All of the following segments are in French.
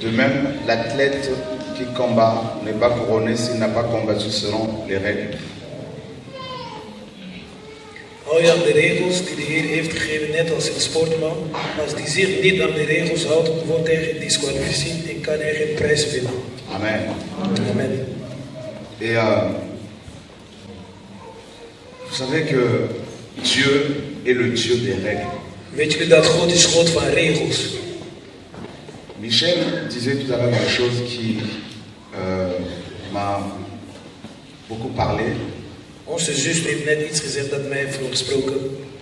De même, l'athlète qui combat n'est pas couronné s'il n'a pas combattu selon les règles. Hou je aan de regels die de Heer heeft gegeven, net als een sportman. Als die zich niet aan de regels houdt, wordt hij gedisqualificeerd en kan hij geen prijs winnen. Amen. Amen. Et vous savez que Dieu est le Dieu des règles. Weet jullie dat God is God van regels? Michel disait tout à l'heure une chose qui m'a beaucoup parlé. Onze zuster heeft net iets gezegd dat mij heeft gesproken.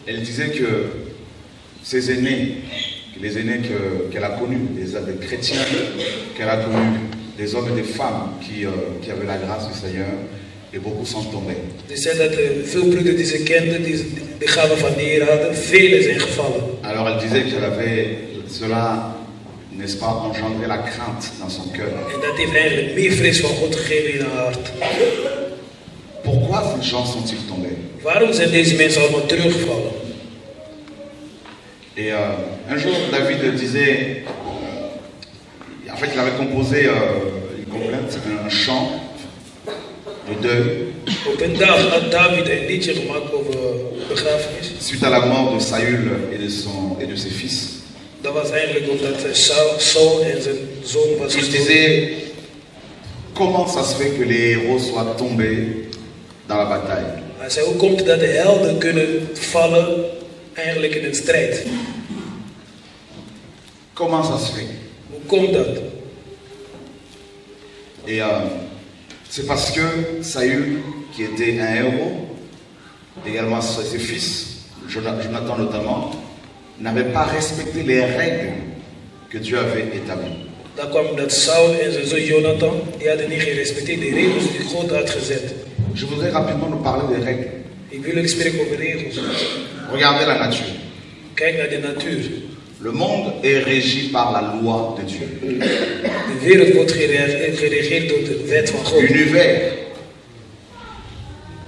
Elle disait que ses aînés, les aînés qu'elle a connus, des chrétiens qu'elle a connus, des hommes et des femmes qui avaient la grâce du Seigneur, et beaucoup sont tombés. Ze zei dat veel broeders die ze kenden, die de gave van de Heer hadden, velen zijn gevallen. Alors elle disait qu'elle avait cela, n'est-ce pas, engendré la crainte dans son cœur. En dat heeft eigenlijk meer vrees van God gegeven in haar hart. Pourquoi ces gens sont-ils tombés? Waarom zijn deze mensen allemaal teruggevallen? Et un jour, David disait, en fait, il avait composé une complainte, un chant de deuil. Op een dag had David een liedje gemaakt over begrafenis. Suite à la mort de Saül et de ses fils. Dat was eigenlijk omdat Saul en zijn zoon was Il gestorven. disait, comment ça se fait que les héros soient tombés dans la bataille? Hij zei, hoe komt het dat de helden kunnen vallen eigenlijk in een strijd? Comment ça se fait? Hoe komt dat? Et c'est parce que Saül, qui était un héros, également ses fils, Jonathan notamment, n'avaient pas respecté les règles que Dieu avait établies. Dat kwam omdat Saul en zijn zoon Jonathan, die hadden niet gerespecteerd de regels die God had gezet. Je voudrais rapidement nous parler des règles. Ik wil ook spreken over regels. Regardez la nature. Kijk naar de natuur. Le monde est régi par la loi de Dieu. De wereld wordt geregeerd door de wet van God.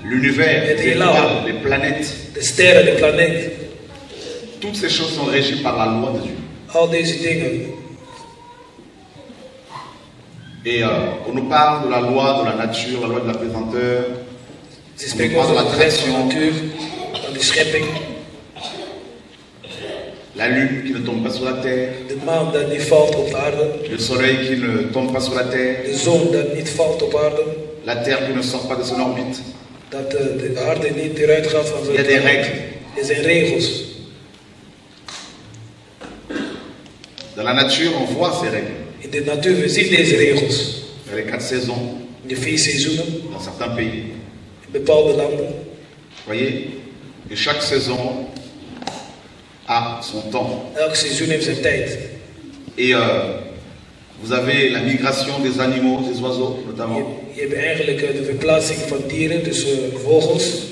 L'univers, les étoiles, les planètes. De sterren, de planeet. Toutes ces choses sont régies par la loi de Dieu. Al deze dingen. Et on nous parle de la loi de la nature, la loi de la pesanteur. Ze spreken over de wet van de natuur, van de schepping. La lune qui ne tombe pas sur la terre. De maan dat niet valt op de aarde. Le soleil qui ne tombe pas sur la terre. De zon dat niet valt op aarde. La terre qui ne sort pas de son orbite. Dat de aarde niet eruit gaat van zijn. Il y a des règles. Er zijn regels. Dans la nature, on voit ces règles. In de natuur, we zien deze regels. Il y a les 4 saisons. De 4 seizoenen. Dans certains pays. In bepaalde landen. Voyez, et chaque saison a son temps. Elk seizoen heeft zijn tijd. Et vous avez la migration des animaux, des oiseaux notamment. Je hebt eigenlijk de verplaatsing van dieren, dus vogels.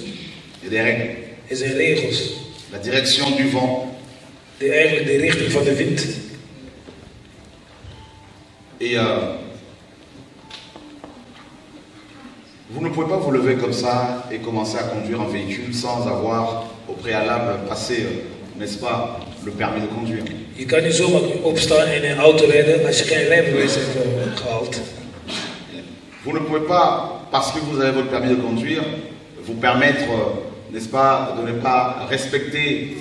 Il y a des règles. Er zijn regels. La direction du vent. Eigenlijk de richting van de wind. Et vous ne pouvez pas vous lever comme ça et commencer à conduire un véhicule sans avoir au préalable passé, n'est-ce pas, le permis de conduire. Je kan niet zomaar opstaan en een auto rijden als je geen rijbewijs hebt gehaald. Vous ne pouvez pas, parce que vous avez votre permis de conduire, vous permettre, n'est-ce pas, de ne pas respecter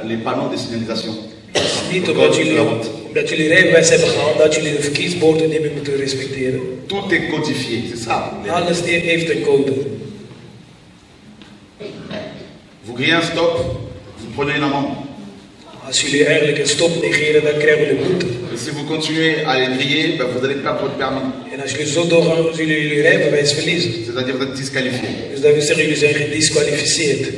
les panneaux de signalisation. Niet omdat jullie rijbewijs hebben gehaald, dat jullie de verkeersborden niet meer moeten respecteren. Tout est codifié, c'est ça. Alles heeft een code. Vous criez un stop, vous prenez une amende. Als jullie eigenlijk een stop negeren, dan krijgen we een boete. Et si vous continuez à les griller, ben vous allez perdre votre permis. En als jullie zo doorgaan, zullen jullie rijbewijs verliezen. C'est-à-dire vous êtes disqualifié. Dus dat wil zeggen, jullie zijn gedisqualificeerd.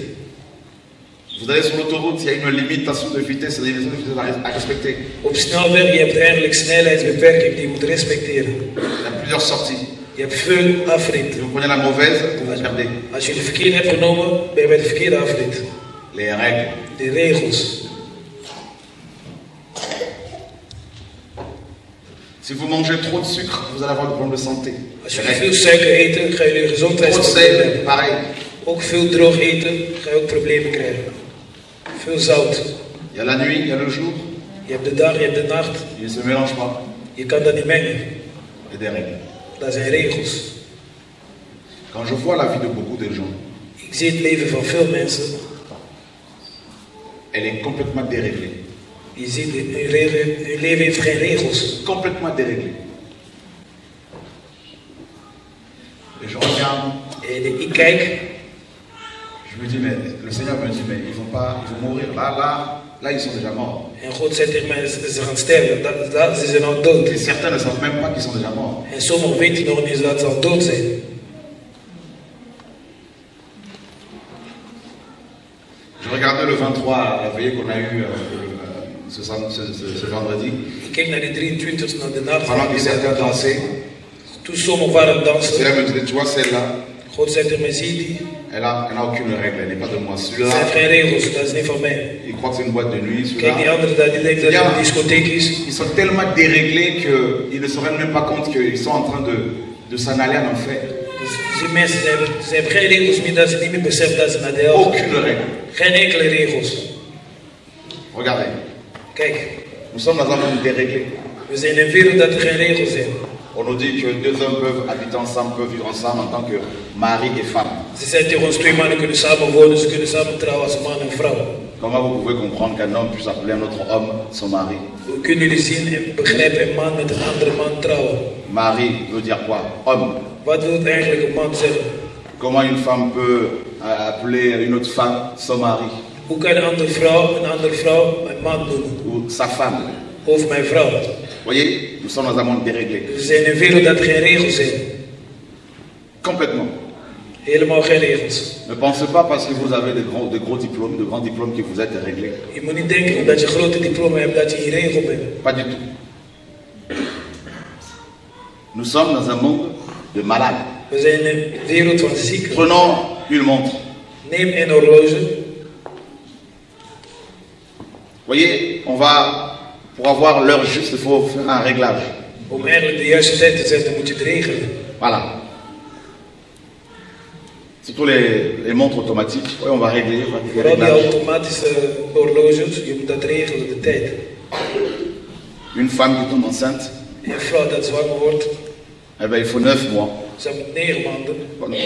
Vous allez sur l'autoroute, il y a une limitation de vitesse, il y a une limitation de vitesse à respecter. Op snelweg, je hebt eigenlijk snelheidsbeperking die je moet respecteren. Il y a plusieurs sorties. Je hebt veel afrit. Si vous prenez la mauvaise, vous perdez. Als je de verkeerde hebt genomen, ben je bij de verkeerde afrit. Les règles. De regels. Si vous mangez trop de sucre, vous allez avoir des problèmes de santé. Als jullie veel suiker eten, gaan jullie gezondheidsproblemen Trop de hebben. sel, pareil. Ook veel droog eten, ga je ook problemen krijgen. Veel zout. Il y a la nuit, il y a le jour. Je hebt de dag, je hebt de nacht. Il ne se mélange pas. Je kan dat niet mengen. Il y a des règles. Dat zijn regels. Quand je vois la vie de beaucoup de gens, Ik zie het leven van veel mensen. elle est complètement déréglée. Je ziet, hun leven heeft geen regels. Complètement déréglée. Et je regarde, En ik kijk. je me dis, mais le Seigneur me dit, mais ils vont mourir. Là, ils sont déjà morts. En God zegt tegen mij, ze gaan sterven. Ze zijn al dood. Et certains ne savent même pas qu'ils sont déjà morts. En sommigen weten nog niet eens dat ze al dood zijn. Je regardais le 23, la veillée qu'on a eue ce vendredi. Ik keek naar de 23e, naar de nacht. Pendant que certains dansaient, Toen sommigen waren aan het le dansen. Seigneur me disait, tu vois celle-là, God zegt tegen mij, zie die? elle n'a aucune règle, elle n'est pas de moi. Ze Celui-là, heeft geen regels, dat is niet van mij. il croit que c'est une boîte de nuit. Kijk, die Celui-là, andere daar, die denkt dat het een discotheek is. ils sont tellement déréglés qu'ils ne se rendent même pas compte qu'ils sont en train de s'en aller en enfer. Dus die mensen ze hebben geen regels meer, dat ze niet meer beseffen dat ze naar de hel gaan. Aucune règle. Geen enkele regels. Regardez, Kijk, nous sommes dans un monde déréglé. we zijn in een wereld dat er geen regels zijn. On nous dit que deux hommes peuvent habiter ensemble, peuvent vivre ensemble en tant que mari et femme. Ze zeggen tegen ons, twee mannen kunnen samen wonen, ze kunnen samen trouwen als man en vrouw. Comment vous pouvez comprendre qu'un homme puisse appeler un autre homme son mari? Hoe kunnen jullie zien en begrijpen een man met een andere man trouwen? Mari veut dire quoi? Homme. Wat wil eigenlijk een man zeggen? Comment une femme peut appeler une autre femme son mari? Hoe kan een andere vrouw mijn man noemen? Ou sa femme? Of mijn vrouw? Vous voyez, nous sommes dans un monde déréglé. We zijn in een wereld dat er geen regels zijn. Complètement. Helemaal geen regels. Ne pensez pas parce que vous avez de grands diplômes que vous êtes réglé. Je moet niet denken omdat je een grote diploma hebt dat je in regel bent. Pas du tout. Nous sommes dans un monde de malades. We zijn in een wereld van zieken. Prenons une montre. Neem een horloge. Vous voyez, pour avoir l'heure juste, il faut faire un réglage. Om eigenlijk de juiste tijd te zetten moet je het regelen. Voilà. Surtout les montres automatiques. Oui, on va régler. On va faire Vooral die réglage. automatische horloges, je moet dat regelen, de tijd. Une femme qui tombe enceinte, Een vrouw dat zwanger wordt, eh ben, il faut 9 mois ze moet 9 maanden.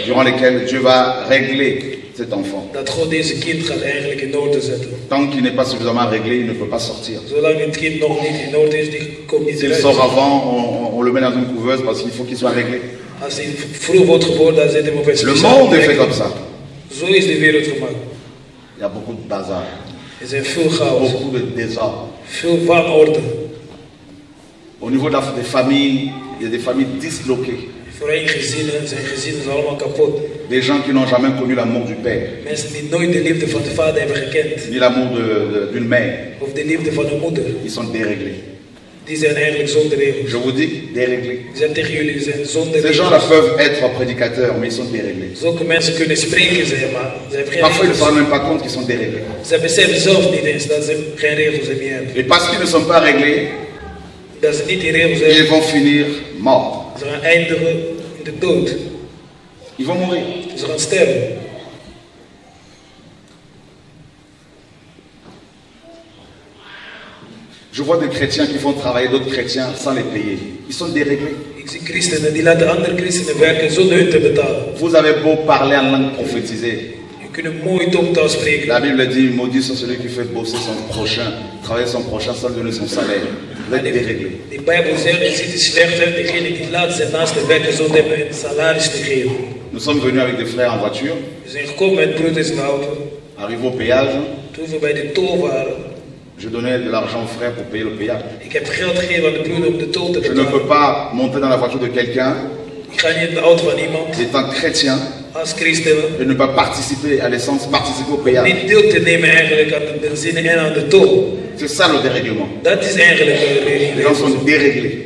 durant lesquels Dieu va régler cet enfant. Dat God deze kind gaat eigenlijk in orde zetten. Tant qu'il n'est pas suffisamment réglé, il ne peut pas sortir. Zolang het kind nog niet in orde is, die komt niet S'il eruit. sort avant, on le met dans une couveuse parce qu'il faut qu'il soit réglé. Als hij vroeg wordt geboren, dan zet hij hem op een Le speciale monde est fait plek. comme ça. Zo is de wereld gemaakt. Il y a beaucoup de bazar, Er zijn veel chaos, beaucoup de désordre. veel wanorde. Au niveau des familles, il y a des familles disloquées. Vooral gezinnen zijn allemaal kapot. Des gens qui n'ont jamais connu l'amour du père, Mensen die nooit de liefde van de vader hebben gekend. ni l'amour d'une mère. Of de liefde van de moeder. Ils sont déréglés. Die zijn eigenlijk zonder regels. Je vous dis, déréglés. Ik zeg tegen jullie, die zijn zonder Ces gens-là regels. peuvent être prédicateurs, mais ils sont déréglés. Zulke mensen kunnen spreken, zeg maar. Ze hebben geen Parfois, ils ne se regels. rendent même pas compte qu'ils sont déréglés. Ze beseffen zelf niet eens dat ze geen regels hebben. Et parce qu'ils ne sont pas réglés, Dat ze niet die regels ils hebben. vont finir morts. Ze gaan eindigen in de dood. Ils vont mourir. Ze gaan sterven. Je vois des chrétiens qui font travailler d'autres chrétiens sans les payer. Ils sont déréglés. Ik zie christenen die laten andere christenen werken zonder hun te betalen. Vous avez beau parler en langue prophétisée. Je kunt een mooi tongtaal spreken. La Bible dit, maudit soit celui qui fait bosser son prochain, travailler son prochain sans lui donner son salaire. Vous êtes déréglés. Die Bijbel zegt, het ziet er slecht uit, degene die laat zijn naaste werken zonder hem een salaris te geven. Nous sommes venus avec des frères en voiture, We zijn gekomen met broeders in de auto. arrivés au péage. Toen we bij de tol waren, Je donnais de l'argent aux frères pour payer le péage. ik heb geld gegeven aan de broeder om de tol te Je ne peux betalen. pas monter dans la voiture de quelqu'un, Ik ga niet in de auto van iemand, étant chrétien, als christenen, et ne pas participer à l'essence, participer au péage. niet deel te nemen eigenlijk aan de benzine en aan de tol. C'est ça le dérèglement. Dat is eigenlijk de Les gens regel. sont déréglés.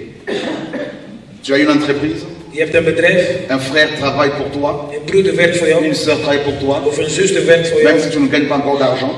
Tu as une entreprise, Je hebt een bedrijf, un frère travaille pour toi, een broeder werkt voor jou, une soeur travaille pour toi, of een zuster werkt voor même jou. si tu ne gagnes pas encore d'argent,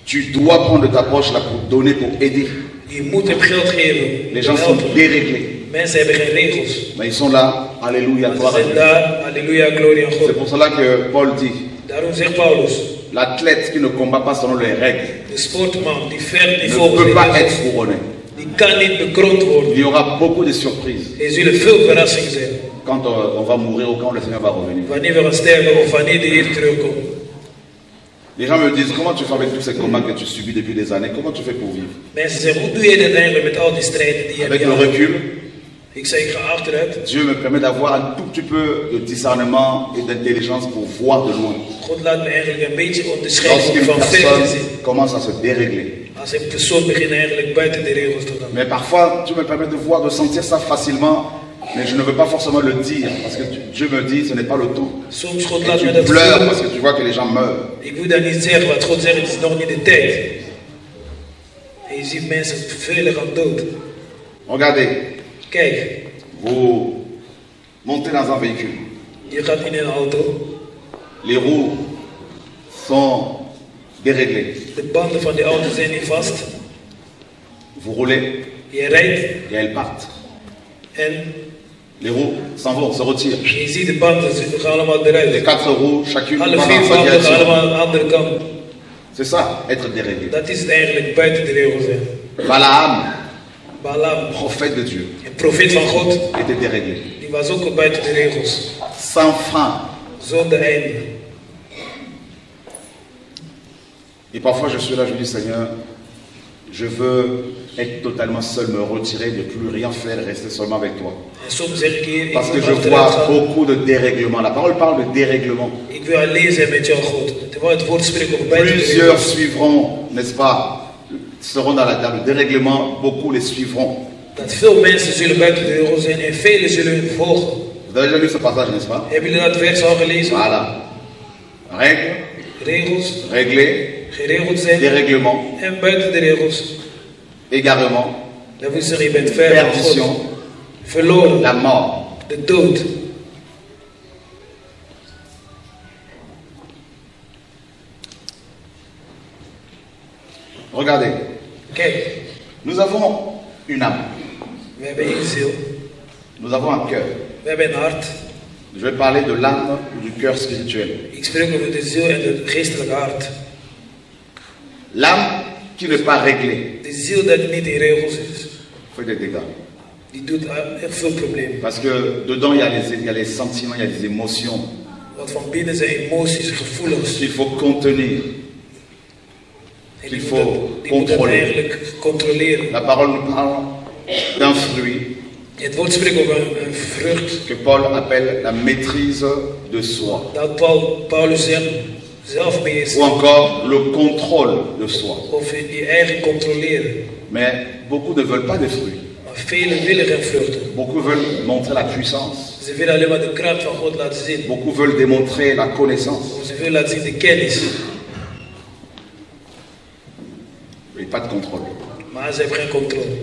tu dois prendre de ta poche là pour donner, pour aider. Je moet hem geld geven. Les gens sont déréglés. Mensen hebben geen regels. Mais ils sont là, alléluia, Ze gloire à zijn Dieu. daar, halleluja, glorie aan C'est God. pour cela que Paul dit, Daarom zegt Paulus, L'athlète qui ne combat pas selon les règles De sportman die vecht niet ne volgens peut de pas être regels, couronné. die kan niet bekroond worden. Il y aura beaucoup de surprises Er zullen veel verrassingen zijn. quand on va mourir ou quand le Seigneur va revenir. Wanneer we gaan sterven of wanneer de Heer terugkomt. Les gens me disent, comment tu fais avec tous ces combats que tu subis depuis des années? Comment tu fais pour vivre? Mensen zeggen, hoe doe je dit eigenlijk met al die strijden die je Avec hebt le gehad? recul, Ik zeg, ik ga achteruit. Dieu me permet d'avoir un tout petit peu de discernement et d'intelligence pour voir de loin. God laat me eigenlijk een beetje onderscheiden Lorsqu'une van ver te personne zien. commence à se dérégler. Als een persoon begint eigenlijk buiten de regels te gaan. Mais parfois, Dieu me permet de voir, de sentir ça facilement, mais je ne veux pas forcément le dire, parce que Dieu me dit, ce n'est pas le tout. Soms God Et laat tu me dat pleures voelen. parce que tu vois que les gens meurent. Ik wil dat niet zeggen, wat God zegt, het is nog niet de tijd. En je ziet mensen velen gaan dood. Regardez, Kijk, vous montez dans un véhicule. je gaat in een auto. Les roues sont déréglées. De banden van die auto zijn niet vast. Vous roulez Je rijdt et elles partent. en Les roues s'en vont, se retirent. je ziet de banden, ze gaan allemaal Les eruit. 4 roues, chacune Alle va vier dans sa banden gaan direction. allemaal aan de andere kant. C'est ça, être déréglé. Dat is het eigenlijk buiten de regels zijn. Balaam, Balaam, prophète de Dieu, een profeet van God, était déréglé. die was ook buiten de regels. Sans frein. Zonder einde. Et parfois je suis là, je dis Seigneur, je veux être totalement seul, me retirer, ne plus rien faire, rester seulement avec toi. En soms zeg ik hier, ik Parce que wil je achteruit vois gaan. beaucoup de dérèglements. La parole parle de dérèglement. Ik wil alleen zijn met jou, God. Terwijl het woord spreekt over buiten de Plusieurs regels. suivront, n'est-ce pas, seront dans la table. Dérèglement, beaucoup les suivront. Dat veel mensen zullen buiten de regels zijn en velen zullen volgen. Vous avez déjà lu ce passage, n'est-ce pas? Hebben jullie dat vers al gelezen? Voilà. Règles, Regels, réglées, geregeld zijn dérèglement, en buiten de regels. égarement, Dat wil zeggen, je bent ver van perdition, God. Verloren, la mort. de dood. Regardez, Kijk, nous avons une âme, we hebben één ziel, nous avons un cœur. we hebben een hart. Je vais parler de l'âme ou du cœur spirituel. Ik spreek over de ziel en het geestelijke hart. L'âme qui n'est pas réglée De ziel dat niet in regels is, fait des dégâts. die doet echt veel problemen. Parce que dedans, il y a les sentiments, il y a les émotions Want van binnen zijn emoties, gevoelens. qu'il faut contenir. En qu'il die faut moet dat contrôler. eigenlijk controleren. La parole nous parle d'un fruit Het woord spreekt over een vrucht. que Paul appelle la maîtrise de soi. Dat Paulus zegt, Ou zelfbeheersing. encore le contrôle de soi. Of je eigen controleren. Mais beaucoup ne veulent pas des fruits. Maar velen willen geen vruchten. Beaucoup veulent montrer la puissance. Ze willen alleen maar de kracht van God laten zien. Beaucoup veulent démontrer la connaissance. Of ze willen laten zien de kennis. Et pas de contrôle. Maar ze hebben geen controle.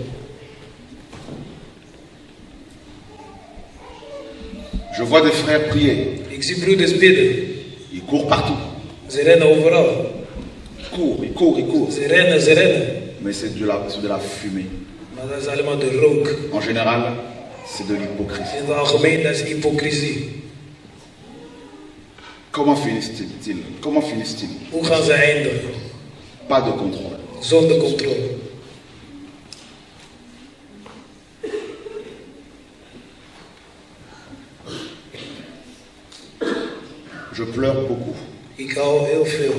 Je vois des frères prier. Ik zie broeders bidden. Ils courent partout. Ze rennen overal. Ils courent, ils courent, ils courent. Ze rennen, ze rennen. Mais c'est de la fumée. Maar dat is allemaal de rook. En général, c'est de l'hypocrisie. In het algemeen, dat is hypocrisie. Comment finissent-ils? Comment finissent-ils? Hoe gaan ze eindigen? Pas de contrôle. Zonder controle. Je pleure beaucoup Ik hou heel veel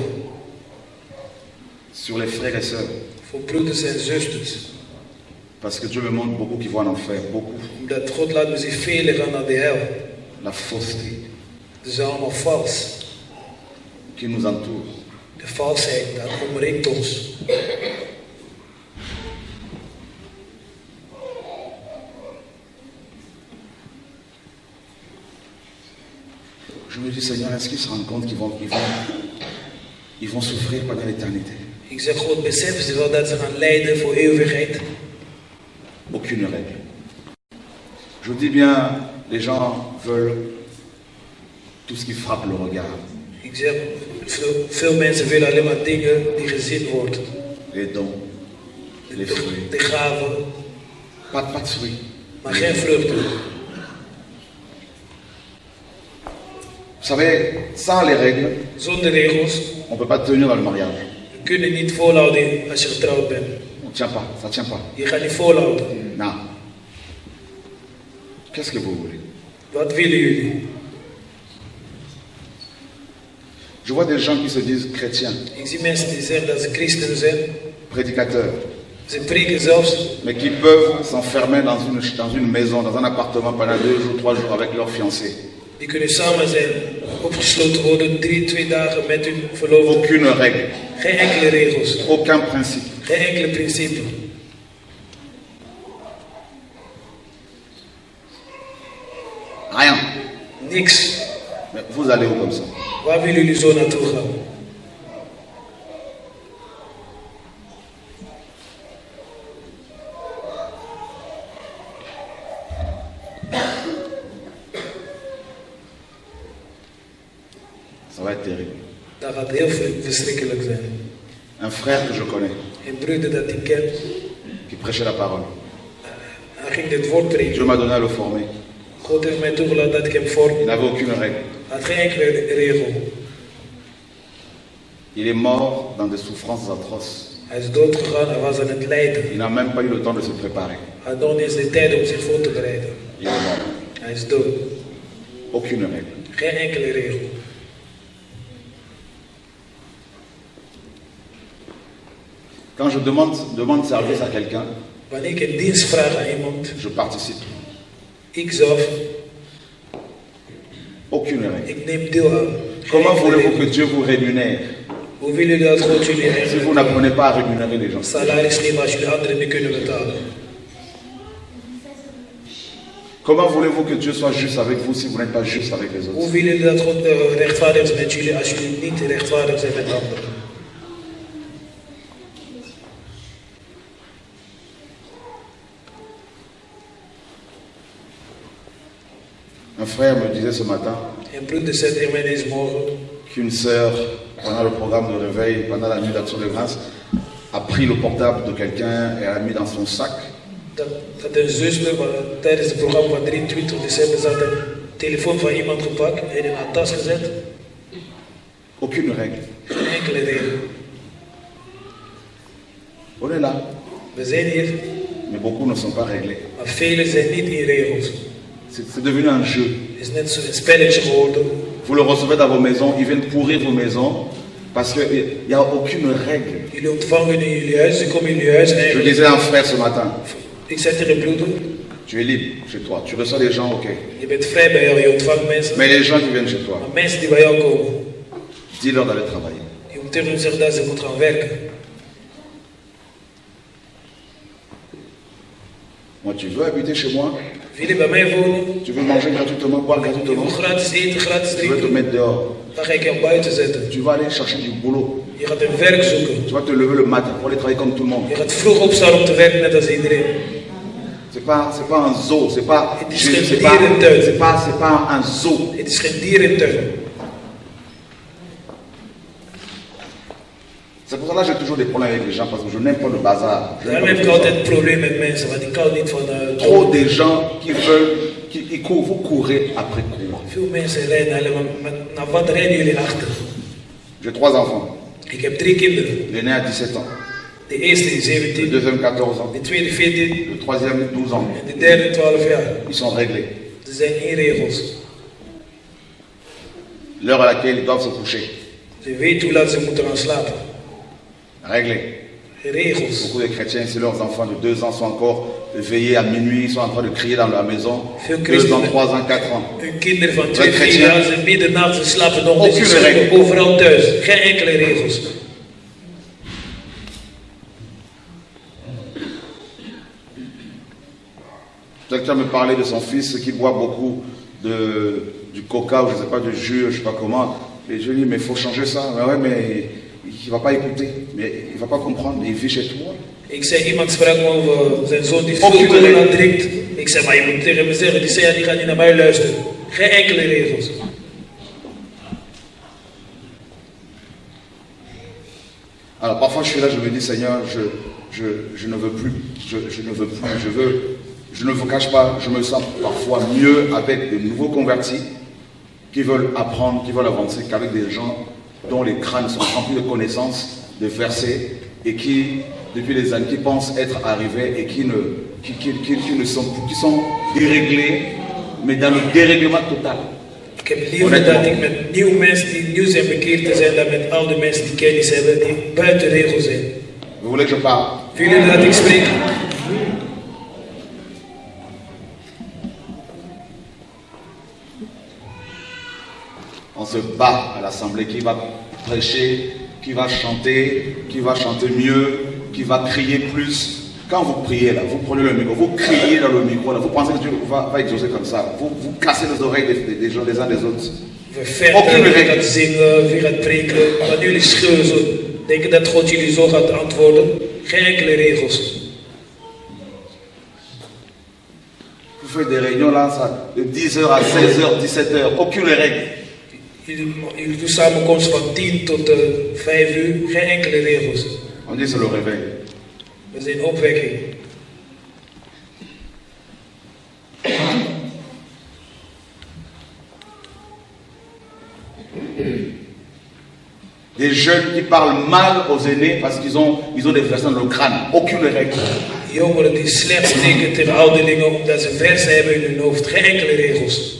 sur les frères et sœurs. voor broeders en zusters. Parce que Dieu me montre beaucoup qui vont en enfer. Beaucoup. Omdat God laat me zien velen gaan naar de hel. La fausseté Ze zijn allemaal vals. qui nous entoure. De valsheid, dat omringt ons. Je me dis, Seigneur, est-ce qu'ils se rendent compte qu'ils vont souffrir pendant l'éternité? Ik zeg, God, beseffen ze wel dat ze gaan lijden voor eeuwigheid? Aucune règle. Je dis bien, les gens veulent tout ce qui frappe le regard. Ik zeg, veel mensen willen alleen maar dingen die gezien worden. Les dons, les fruits. De gaven, Pas de fruits. maar geen vruchten. Vous savez, sans les règles, Zonder regels on ne peut pas tenir dans le mariage. We kunnen niet volhouden als je getrouwd bent. On ne tient pas, ça ne tient pas. Je gaat niet volhouden. Non. Qu'est-ce que vous voulez? Wat willen jullie? Je vois des gens qui se disent chrétiens, Ik zie mensen die zeggen dat ze christenen zijn. prédicateurs, Ze preken zelfs. mais qui peuvent s'enfermer dans une maison, dans un appartement pendant 2 jours, 3 jours avec leur fiancé. Die kunnen samen zijn, opgesloten worden 2 dagen met hun verloofde. Aucune règle, Geen enkele regels. aucun principe. Geen enkele principe. Rien. Niks. Mais vous allez où comme ça? Waar willen jullie zo naartoe gaan? Ça va être terrible. Dat gaat heel verschrikkelijk zijn. Un frère que je connais, Een broeder dat ik ken, qui prêchait la parole. hij ging dit woord Dieu preken. m'a donné à le former. God heeft mij toegelaten dat ik hem vorm. Il n'avait aucune règle. Hij had geen enkele regel. Il est mort dans des souffrances atroces. Hij is doodgegaan, hij was aan het lijden. Il n'a même pas eu le temps de se préparer. Hij had nog niet eens de tijd om zich voor te bereiden. Il est mort. Hij is dood. Aucune règle. Geen enkele regel. Quand je demande service à quelqu'un, Wanneer ik een dienst vraag aan iemand, je participe. ik zelf, Aucune règle. ik neem deel aan. Geen Comment enkele voulez-vous regel. que Dieu vous rémunère Hoe willen jullie dat God jullie si vous eigenlijk n'apprenez pas à rémunérer les gens? salaris nemen als jullie anderen niet kunnen betalen? Comment voulez-vous que Dieu soit juste avec vous si vous n'êtes pas juste avec les Hoe autres? willen jullie dat God rechtvaardig is met jullie als jullie niet rechtvaardig zijn met anderen? Un frère me disait ce matin Een broeder zei tegen mij deze morgen qu'une sœur, pendant le programme de réveil, pendant la nuit d'action de grâce, a pris le portable de quelqu'un et l'a mis dans son sac. dat een zuster tijdens het programma van 23 december zat een telefoon van iemand gepakt en in haar tas gezet. Aucune règle. Geen enkele reden. On est là, We zijn hier, mais beaucoup ne sont pas réglés. maar velen zijn niet in regels. C'est devenu un jeu. Het is net zo'n spelletje geworden. Vous le recevez dans vos maisons, ils viennent pourrir vos maisons parce qu'il n'y a aucune règle. Jullie ontvangen in jullie huis, ze komen in jullie huis Je eigenlijk. disais à un frère ce matin, Ik zei tegen broeder, tu es libre chez toi, tu reçois des gens, ok. je bent vrij bij jou, je ontvangt mensen. Mais les gens qui viennent chez toi, Maar mensen die bij jou komen, dis-leur d'aller travailler. je moet tegen hun zeggen dat ze moeten gaan werken. Moi, tu veux habiter chez moi, Wil je bij mij wonen? tu veux manger gratuitement, boire Je wil gratuitement, gratis eten, gratis tu veux te drinken. mettre dehors, Dan ga ik jou buiten zetten. tu vas aller chercher du boulot, Je gaat een werk zoeken. tu vas te lever le matin pour aller travailler comme tout le monde. Je gaat vroeg opstaan om te werken net als iedereen. C'est pas un zoo, c'est pas un zoo. Het is geen dierentuin. C'est pour ça que j'ai toujours des problèmes avec les gens parce que je n'aime pas le bazar. Je n'aime Daarom pas heb ik le altijd bazar. problemen met mensen, want ik hou niet van Trop des gens qui veulent, vous courez après quoi? Veel mensen rijden helemaal, maar naar wat rijden jullie achter? J'ai 3 enfants. Ik heb 3 kinderen. L'aîné a 17 ans, De eerste is le 17, deuxième 14 ans, de tweede 14 le troisième 12 ans. en de derde 12 jaar. Ils sont réglés. Er zijn geen regels. L'heure à laquelle ils doivent se coucher, Ze weten hoe laat ze moeten gaan slapen. réglé. Regels. Beaucoup de chrétiens, si leurs enfants de 2 ans sont encore éveillés à minuit, ils sont en train de crier dans la maison. Veel 2 ans, christenen, 3 ans, 4 ans. hun kinderen van Wij 2, 4 chrétien. jaar zijn middernacht, ze slapen nog niet, ze Aucune slapen règle. overal thuis. Geen enkele regels. Quelqu'un me parlait de son fils qui boit beaucoup du coca ou je ne sais pas, du jus, je ne sais pas comment. Et je lui dis, mais il faut changer ça. Mais ouais, mais il ne va pas écouter, mais il ne va pas comprendre. Il vit chez toi. Ik zei, iemand sprak me over zijn zoon die veel Aucune cola règle. drinkt. Ik zei, maar je moet tegen me zeggen. Die zei, ja, die gaat niet naar mij luisteren. Geen enkele regels. Alors parfois je suis là, je me dis, Seigneur, je ne veux plus. Je ne veux plus. Je ne vous cache pas, je me sens parfois mieux avec de nouveaux convertis qui veulent apprendre, qui veulent avancer, qu'avec des gens dont les crânes sont remplis de connaissances, de versets, et qui, depuis des années, qui pensent être arrivés et qui sont déréglés, mais dans le dérèglement total. Ik heb liever dat ik met nieuwe mensen die nieuw zijn bekeerd te zijn, dan met oude mensen die kennis hebben, die buiten regels zijn. Vous voulez que je parle? Willen jullie dat ik spreek? On se bat à l'assemblée, qui va prêcher, qui va chanter mieux, qui va crier plus. Quand vous priez là, vous prenez le micro, vous criez dans le micro là, vous pensez que Dieu va exaucer comme ça. Vous cassez les oreilles des gens, des uns des autres. We verder weer gaat zingen, weer gaat preken, maar jullie schreeuwen zo. Denken dat God jullie zo gaat antwoorden? Geen enkele regels. Vous faites des réunions là, ça, de 10h à 16h, 17h, aucune règle. Jullie doen samenkomst van 10 tot 5 uur, geen enkele regels. On dit c'est le réveil. We zijn opwekking. Des jeunes qui parlent mal aux aînés parce qu'ils ont des versets dans le crâne. Aucune règle. Jongeren die slecht spreken tegen ouderlingen omdat ze versen hebben in hun hoofd. Geen enkele regels.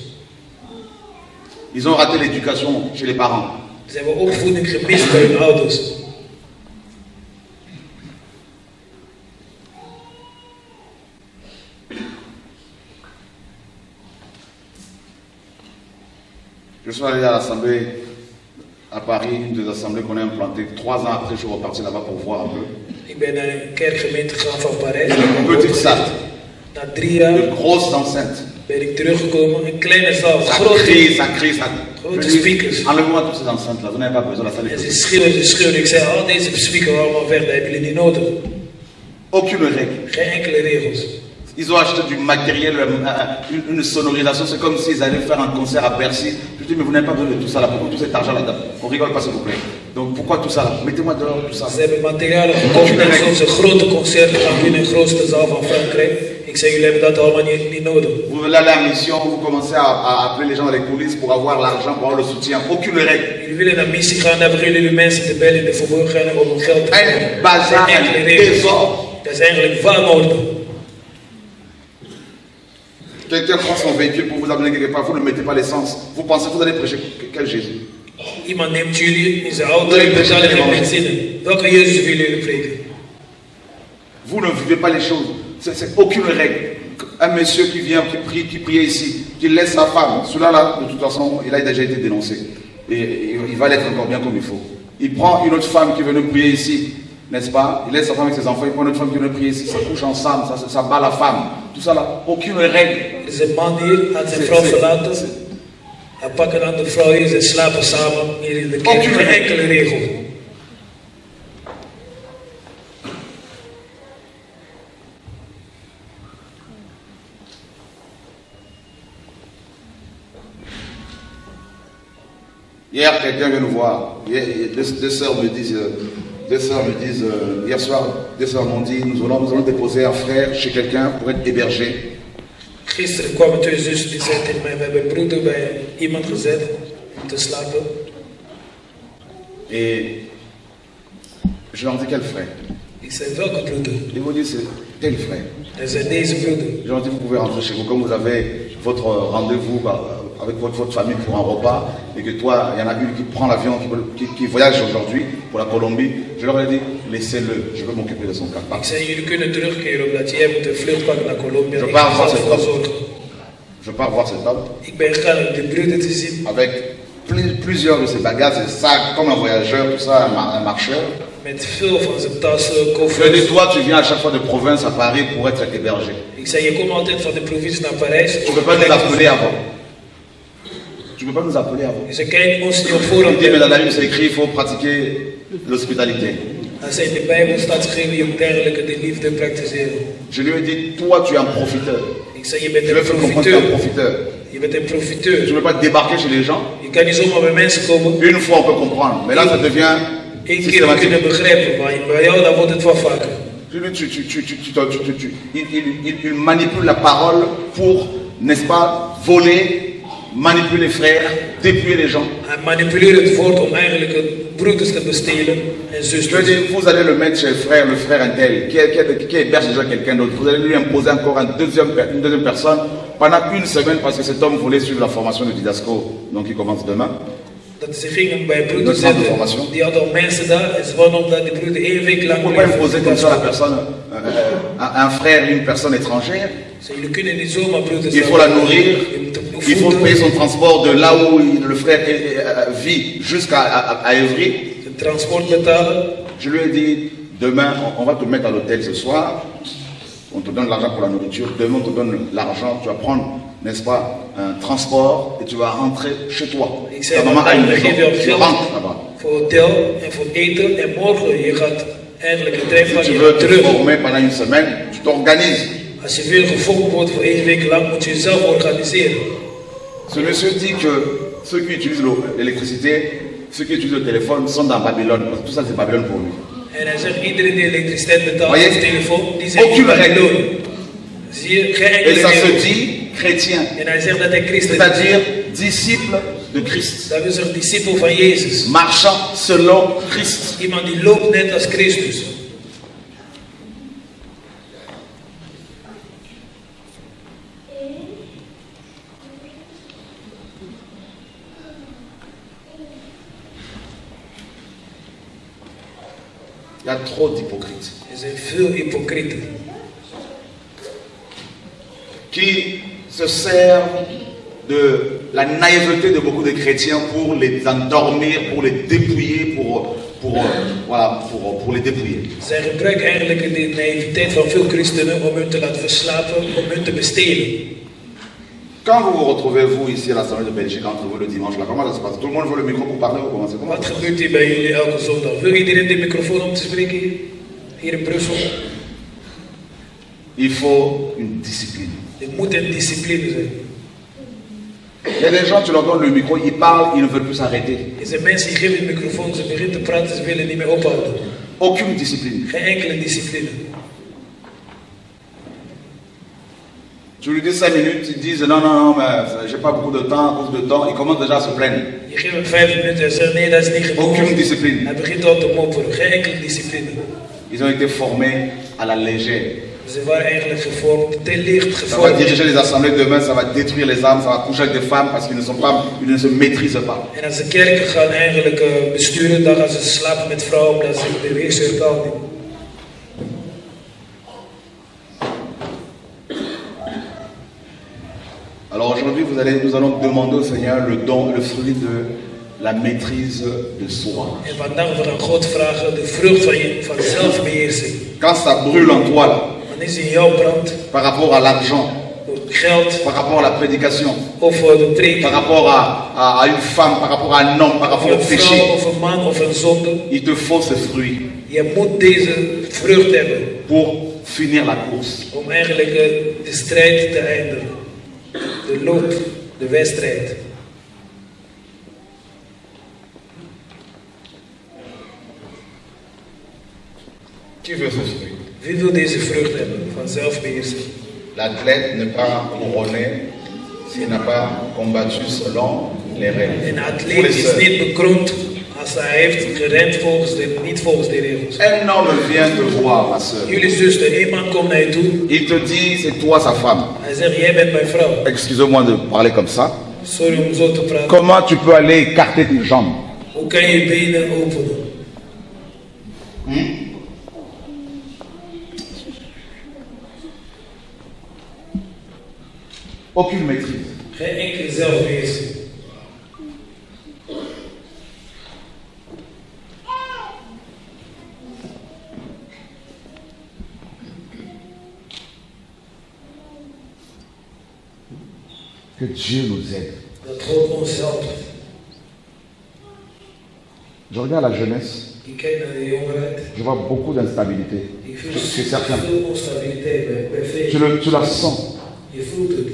Ils ont raté l'éducation chez les parents. Ze hebben opvoeding gemist bij hun ouders. Je suis allé à l'assemblée à Paris, une des assemblées qu'on a implantées. 3 ans après, je suis reparti là-bas pour voir un peu. Ik ben naar een kerkgemeente gegaan van Parijs. Une petite salle, Na 3 jaar de grosses enceintes. ben ik teruggekomen. Een kleine zaal, Ça grote. crie, ça crie, ça. Grote Je dis, speakers. enlevez-moi toutes ces enceintes-là, vous n'avez pas besoin, la salle est En ze petite. schreeuwen. Ik zei, al deze speakers allemaal weg, dat hebben jullie niet nodig. Aucune règle. Geen enkele regels. Ils ont acheté du matériel, une sonorisation, c'est comme s'ils allaient faire un concert à Bercy. Je dis, mais vous n'avez pas besoin de tout ça là, pourquoi tout cet argent là-dedans? On rigole pas s'il vous plaît. Donc pourquoi tout ça là? Mettez-moi dehors tout ça. Ze hebben materialen gekocht en soms een grote concert gaan in een grootste zaal van Frankrijk. Ik zei, jullie hebben dat allemaal niet nodig. Vous allez à la mission, vous commencez à appeler les gens dans les coulisses pour avoir l'argent, pour avoir le soutien. Aucune règle. Jullie willen naar missie gaan, dan beginnen jullie mensen te bellen in de verborgen om geld te krijgen. Un bazar, Geen enkele un regels. désordre. Dat is eigenlijk vuilmoord. Quelqu'un prend son véhicule pour vous amener quelque part, vous ne mettez pas l'essence. Vous pensez que vous allez prêcher quel Jésus? Iemand neemt jullie in zijn auto en betalen geen benzine. Welke Jezus willen jullie preken? Vous ne vivez pas les choses. C'est aucune règle. Un monsieur qui vient, qui prie ici, qui laisse sa femme, celui-là, là, de toute façon, il a déjà été dénoncé. Et il va l'être encore bien comme il faut. Il prend une autre femme qui veut nous prier ici, n'est-ce pas? Il laisse sa femme avec ses enfants, il prend une autre femme qui veut nous prier ici, ça couche ensemble, ça bat la femme. Tout ça là, aucune règle. Er is een man hier, had zijn vrouw verlaten. Hij pakt een andere vrouw hier, ze slapen samen hier in de kerk. Geen enkele regel. Hier, quelqu'un vient nous voir. Deux sœurs me disent, hier soir, deux sœurs m'ont dit, nous allons déposer un frère chez quelqu'un pour être hébergé. Gisteren kwamen 2 zussen die zeiden tegen mij, we hebben een broeder bij iemand gezet om te slapen. Et je leur dis quel frère? Ik zei, welke broeder? Ils m'ont dit c'est tel frère. Hij zei, deze broeder. Je leur dis vous pouvez rentrer chez vous, comme vous avez votre rendez-vous avec votre famille pour un repas, et que toi, il y en a une qui prend l'avion, qui voyage aujourd'hui pour la Colombie. Je leur ai dit, laissez-le, je vais m'occuper de son cas. Ik zei, jullie kunnen terugkeren omdat jij moet een vlucht pakken naar Colombia. Je Ik pars ga voir cet ervoor homme. zorgen. Je pars voir cet homme Ik ben gegaan om de broeder te zien. avec plusieurs de ses bagages, ses sacs, comme un voyageur, tout ça, un marcheur. Met veel van zijn tassen, Je lui ai koffers. dit, toi, tu viens à chaque fois de province à Paris pour être hébergé. Ik zei, je komt altijd van de provincie naar Parijs. Tu ne peux pas nous appeler avant. Tu ne peux pas nous appeler avant. Ik zei, kijk, ons niet op Il voorhand. dit, mais dans la Bible, c'est écrit, il faut pratiquer l'hospitalité. Hij zei, in de Bijbel staat geschreven, je moet dergelijke de liefde praktiseren. Je lui ai dit, toi, tu es un profiteur. Ik zei, je bent Je vais een faire comprendre que tu es un profiteur. profiteur. Je bent een Tu profiteur. ne peux pas débarquer chez les gens. Je kan niet zomaar bij mensen komen. Une fois, on peut comprendre. Mais là, ça devient Eén keer we systématique. kunnen begrijpen, maar bij jou dan wordt het wel vaker. Je lui dis, il manipule la parole pour, n'est-ce pas, voler, manipuler les frères. dépouiller les gens. Hij manipuleert het woord om eigenlijk het broeders te bestelen en Je veux zusters. dire, vous allez le mettre chez le frère un tel, qui héberge déjà quelqu'un d'autre. Vous allez lui imposer encore une deuxième personne pendant une semaine parce que cet homme voulait suivre la formation de Didasco, donc il commence demain. Dat ze gingen bij broeders Notre centre de zetten. formation. Die hadden al mensen daar en ze wouden omdat die broeder 1 week lang Vous ne pouvez pas imposer comme ça à la personne, un frère, une personne étrangère. Jullie kunnen niet zomaar broeders Il faut la nourrir, Je moet hem il faut voeden. payer son transport de là où le frère vit jusqu'à Évry. Het transport betalen. Je lui ai dit, demain, on va te mettre à l'hôtel ce soir, on te donne l'argent pour la nourriture, demain on te donne l'argent, tu vas prendre, n'est-ce pas, un transport et tu vas rentrer chez toi. Ik zei, Ta maman a une we maison, geven jou tu geld rentres là-bas. voor hotel en voor eten en morgen je gaat eigenlijk een trein Si van tu je veux gaat te terug. former pendant une semaine, tu t'organises. Als je wil gevolgd wordt voor 1 week lang, moet je jezelf organiseren. Ce monsieur dit que ceux qui utilisent l'électricité, ceux qui utilisent le téléphone sont dans Babylone. Parce que tout ça c'est Babylone pour lui. En hij zegt, iedereen die elektriciteit betaalt Voyez? of telefoon, die zijn in Aucune Babylon. Zie je, geen Et enkele ça se regel. dit chrétien, En hij zegt dat hij christen is. c'est-à-dire disciple de Christ, Dat wil zeggen discipel van Jezus. marchant selon Christ. Iemand die loopt net als Christus. Il y a trop d'hypocrites Er zijn veel hypocrieten. qui se servent de la naïveté de beaucoup de chrétiens pour les endormir, pour les dépouiller, pour les dépouiller. Zij gebruiken eigenlijk de naïviteit van veel christenen om hun te laten verslapen, om hun te bestelen. Quand vous vous retrouvez, vous, ici à l'Assemblée de Belgique, entre vous le dimanche, là, comment ça se passe? Tout le monde veut le micro pour parler ou comment c'est? Wat gebeurt hier bij jullie elke zondag? Wil iedereen de microfoon om te spreken hier in Brussel? Il faut une discipline. Er moet een discipline zijn. Il y a des gens, tu leur donnes le micro, ils parlent, ils ne veulent plus s'arrêter. Er zijn mensen die geven de microfoon, ze beginnen te praten, ze willen niet meer ophouden. Aucune discipline. Geen enkele discipline. Tu lui dis 5 minutes, ils disent non, mais j'ai pas beaucoup de temps, à cause de temps, ils commencent déjà à se plaindre. Je geeft hem 5 minuten en zegt nee, dat is niet genoeg. Aucune discipline. Hij begint al te mopperen. Geen enkele discipline. Ils ont été formés à la légère. Ze waren eigenlijk gevormd, te licht Ça va gevormd. diriger les assemblées demain, ça va détruire les âmes, ça va coucher avec des femmes parce qu'ils ne se maîtrisent pas. En als de kerken gaan eigenlijk besturen, dan gaan ze slapen met vrouwen omdat ze de weerstaal niet. Alors aujourd'hui, nous allons demander au Seigneur le don, le fruit de la maîtrise de soi. En vandaag we gaan God vragen de vrucht van zelfbeheersing. Quand ça brûle en toi, là, Wanneer ze in jou brandt, par rapport à l'argent, door geld par rapport à la prédication, of de par prediking, rapport à une femme, par rapport à un homme, par of rapport au een péché, vrouw of een man of een zonde, il te faut ce fruit je moet deze vrucht hebben pour finir la course. om eigenlijk de strijd te eindigen. De loop, de wedstrijd. Qui veut ce fruit? Wie wil deze vrucht hebben van zelfbeheersing? L'athlète n'est pas couronné s'il n'a pas combattu selon les règles. Een Pour atleet les is sœurs. niet bekroond als hij heeft gerend niet volgens de regels. Un homme vient te voir, ma soeur. Jullie zuster, een man komt naar je toe. Il te dit, c'est toi sa femme. Hij zegt, jij bent mijn vrouw. Excusez-moi de parler comme ça. Sorry om zo te praten. Comment tu peux aller écarter tes jambes? Hoe kan je je benen openen? Aucune maîtrise. Geen enkele zelfbeheersing. Que Dieu nous aide. Dat God ons helpt. Je regarde la jeunesse, Ik kijk naar de jongenheid. je vois beaucoup d'instabilité. Ik voel C'est certain. veel onstabiliteit bij veel. Tu la sens. Je voelt het.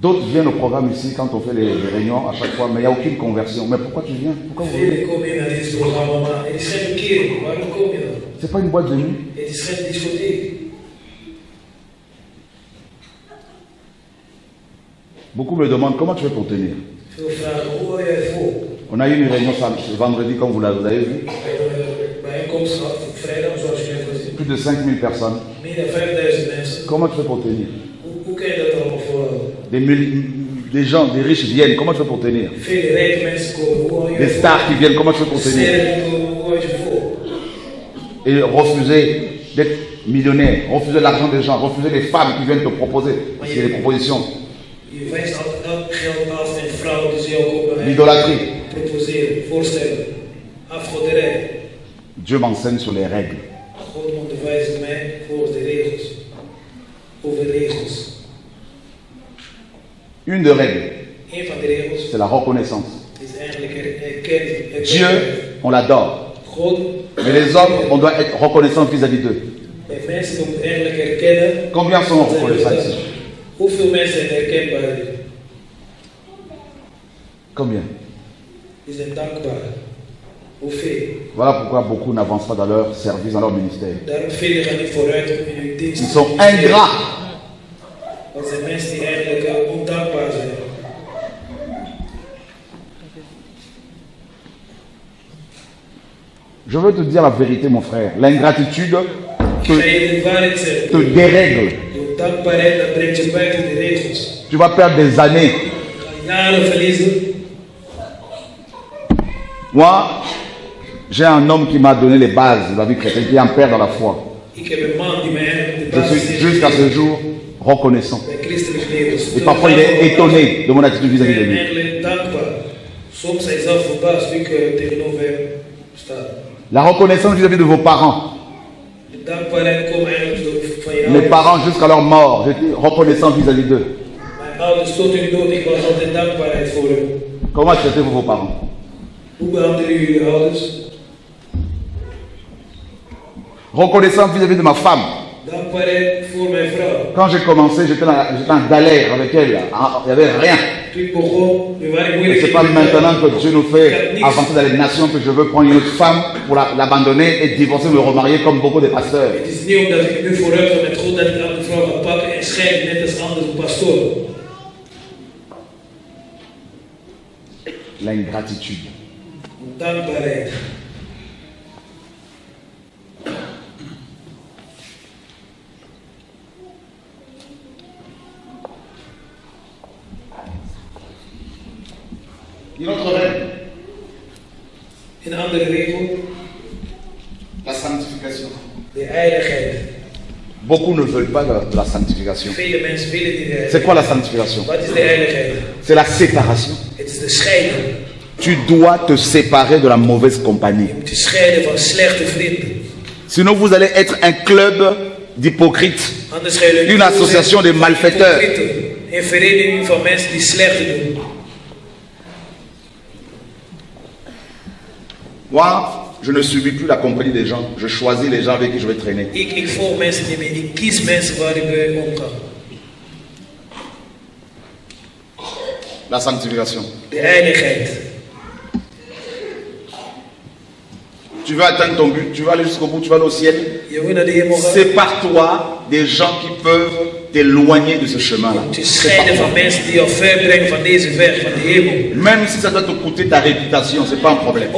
D'autres viennent au programme ici quand on fait les réunions à chaque fois, mais il n'y a aucune conversion. Mais pourquoi tu viens? Pourquoi vous venez? C'est pas une boîte de nuit. Beaucoup me demandent comment tu fais pour tenir. On a eu une réunion vendredi, comme vous l'avez vu. Plus de 5000 personnes. Comment tu fais pour tenir? Des gens, des riches viennent, comment tu fais pour tenir? Des stars qui viennent, comment tu fais pour tenir? Et refuser d'être millionnaire, refuser l'argent des gens, refuser les femmes qui viennent te proposer, parce qu'il y a des propositions. L'idolâtrie. Dieu m'enseigne sur les règles. Une des règles, c'est la reconnaissance. Dieu, on l'adore. Mais les hommes, on doit être reconnaissants vis-à-vis d'eux. Combien sont reconnaissants ici? Combien? Voilà pourquoi beaucoup n'avancent pas dans leur service, dans leur ministère. Ils sont ingrats. Je veux te dire la vérité, mon frère. L'ingratitude te dérègle. Tu vas perdre des années. Moi, j'ai un homme qui m'a donné les bases de la vie chrétienne, qui est un père dans la foi. Je suis jusqu'à ce jour reconnaissant. Et parfois il est étonné de mon attitude vis-à-vis de lui. La reconnaissance vis-à-vis de vos parents. Mes parents jusqu'à leur mort, j'étais reconnaissant vis-à-vis d'eux. Comment traitez-vous vos parents? Reconnaissant vis-à-vis de ma femme. Quand j'ai commencé, j'étais en galère avec elle. Il n'y avait rien. Et ce n'est pas maintenant que Dieu nous fait avancer dans les nations que je veux prendre une autre femme pour l'abandonner et divorcer, me remarier comme beaucoup de pasteurs. L'ingratitude. Une autre règle. La sanctification. Beaucoup ne veulent pas de la sanctification. C'est quoi la sanctification? C'est la séparation. Tu dois te séparer de la mauvaise compagnie. Sinon vous allez être un club d'hypocrites, une association de malfaiteurs. Moi, je ne subis plus la compagnie des gens. Je choisis les gens avec qui je vais traîner. La sanctification. Tu veux atteindre ton but, tu veux aller jusqu'au bout, tu vas aller au ciel. Sépare-toi des gens qui peuvent t'éloigner de ce chemin-là. Même si ça doit te coûter ta réputation, ce n'est pas un problème.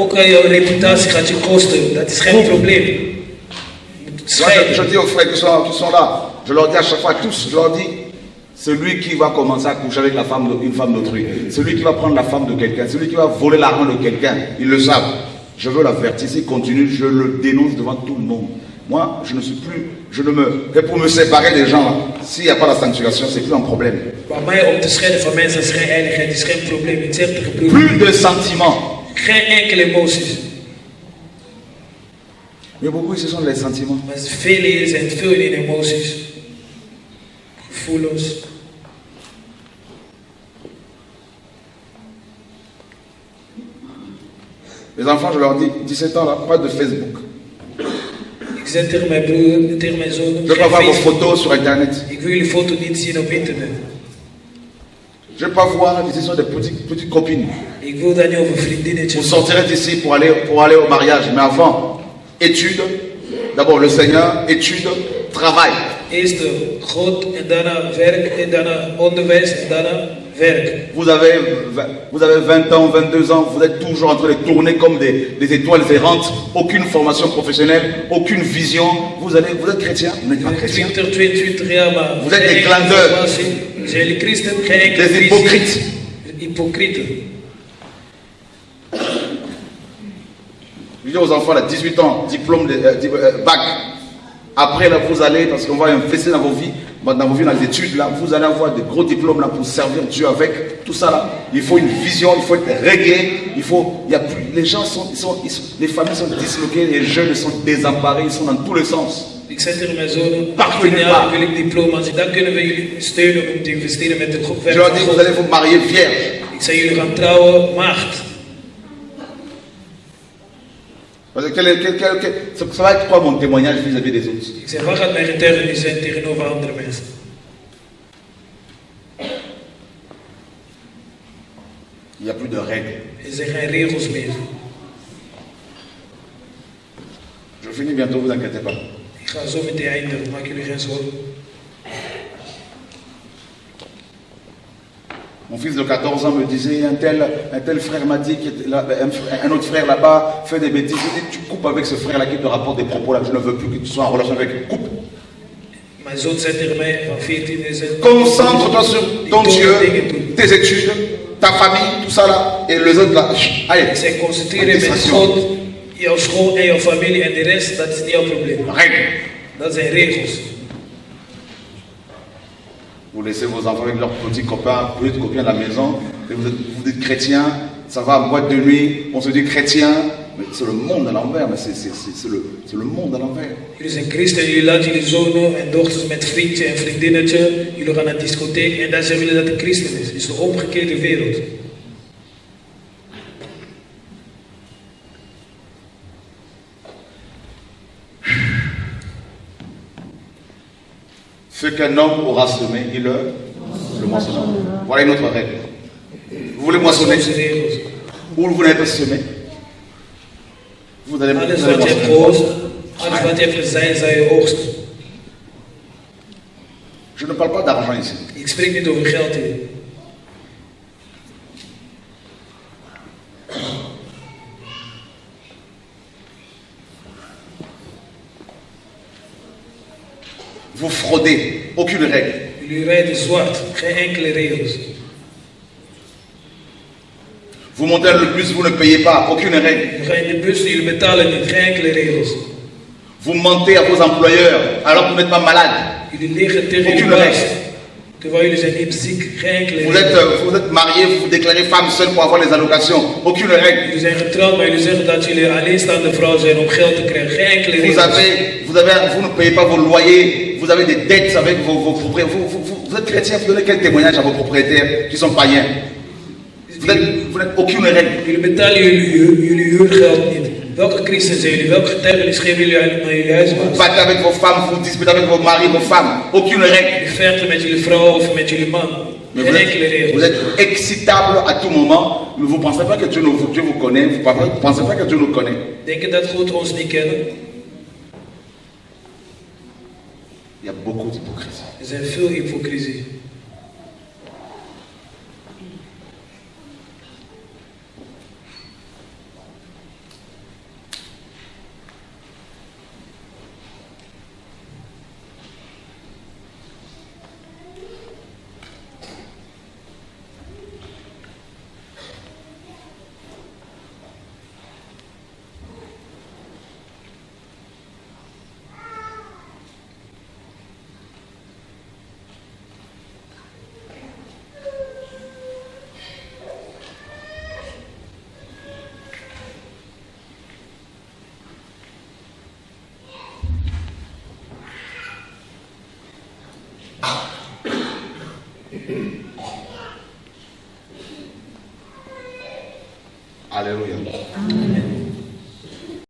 Je dis aux frères qui sont là, je leur dis à chaque fois, tous, je leur dis, celui qui va commencer à coucher avec une femme d'autrui, celui qui va prendre la femme de quelqu'un, celui qui va voler l'argent de quelqu'un, ils le savent. Je veux l'avertir, s'il continue, je le dénonce devant tout le monde. Moi, je ne suis plus, et pour me séparer des gens, s'il n'y a pas la sanctification, c'est plus un problème. Plus de sentiments. Mais beaucoup, ce sont les sentiments. Les enfants, je leur dis, 17 ans, là, pas de Facebook. Je ne veux pas voir vos photos sur Internet. Je ne vais pas voir des histoires de petites copines. Ik wil daar niet over vriendinnetjes. Vous sortirez d'ici pour aller au mariage. Mais avant, étude. D'abord le Seigneur, étude, travail. Eerst God en daarna werk en daarna onderwijs en daarna werk. Vous avez 20 ans, 22 ans, vous êtes toujours en train de tourner comme des étoiles errantes, aucune formation professionnelle, aucune vision. Vous êtes chrétien, vous n'êtes pas chrétien. 22 jaar, maar Vous êtes des glandeurs, Zijn christen, geen enkele des hypocrites. Hypocrieten. Je dis aux enfants, à 18 ans, diplôme de bac. Après, là, vous allez, parce qu'on va investir dans vos vies, dans les études, là, vous allez avoir des gros diplômes là, pour servir Dieu avec tout ça là. Il faut une vision, il faut être réglé, les gens les familles sont disloquées, les jeunes sont désemparés, ils sont dans tous les sens. Ik zeg tegen mijn zonen, 18 jaar wil ik diploma's, dan kunnen we jullie steunen om te investeren met de groep. Je leur dis, vous allez vous marier vierge. Ik zei, jullie gaan trouwen, maagd. Parce que ça va être quoi mon témoignage vis-à-vis des autres? Ik zeg, wat gaat mijn getuigenis zijn tegenover andere mensen? Il n'y a plus de règles. Er zijn geen regels meer. Je finis bientôt, vous inquiétez pas. Ik ga zo meteen eindigen, maak jullie geen zorgen. Mon fils de 14 ans me disait, un tel frère m'a dit, un autre frère là-bas fait des bêtises. Je dis, tu coupes avec ce frère-là qui te rapporte des propos là. Je ne veux plus que tu sois en relation avec lui. Coupe. Mijn zoon zei tegen mij van 14 jaar. Concentre-toi sur ton Dieu, tes études, ta famille, tout ça là. Et les autres là. Allez. Ik zei, concentreer je met God, jouw school en jouw familie en de rest, dat is niet jouw probleem. Règles. Dat zijn regels. Vous laissez vos enfants avec leurs petits copains, petites copines à la maison, et vous dites chrétien, ça va en boîte de nuit, on se dit chrétien, mais c'est le monde à l'envers, mais c'est le monde à l'envers. Jullie zijn christen, jullie laten jullie zonen en dochters met vriendje en vriendinnetje, jullie gaan naar de discotheek en dan zeggen jullie dat het christen is. Het is de omgekeerde wereld. Ce qu'un homme aura semé, il le moissonnera. Voilà une autre règle. Vous voulez moissonner, ou vous n'avez pas semé, vous allez Alles wat je hebt geoogst, alles wat je hebt gezaaid, zal je oogsten. Je ne parle pas d'argent ici. Ik spreek niet over geld hier. Vous fraudez, aucune règle. Jullie rijden zwart, geen enkele regels. Vous montez dans le bus, vous ne payez pas, aucune règle. Je gaat in de bus, jullie betalen niet, geen enkele regels. Vous mentez à vos employeurs alors que vous n'êtes pas malade. Jullie liegen tegen jullie Aucune baas, règle. terwijl jullie zijn niet ziek, geen enkele Vous regels. êtes marié, vous vous déclarez femme seule pour avoir les allocations, aucune règle. Jullie zijn getrouwd, maar jullie zeggen dat jullie alleenstaande vrouw zijn om geld te krijgen, geen enkele regels. Vous ne payez pas vos loyers, vous avez des dettes avec vos propriétaires. Vous êtes chrétien, vous donnez quel témoignage à vos propriétaires qui sont païens? Vous n'êtes aucune règle. Jullie betalen jullie huurgeld niet. Welke christen zijn jullie? Welke getuigenis geven jullie aan jullie Vous huisbaas? battez avec vos femmes, vous disputez avec vos maris, vos femmes, aucune règle. Jullie vechten met jullie vrouw of met jullie man. Mais Geen enkele vous regels. êtes excitable à tout moment, mais vous ne pensez pas que Dieu vous connaît, vous ne pensez pas que Dieu nous connaît. Denk je dat God ons niet kennen? Il y a beaucoup d'hypocrisie. Er zijn veel hypocrisie. Alléluia.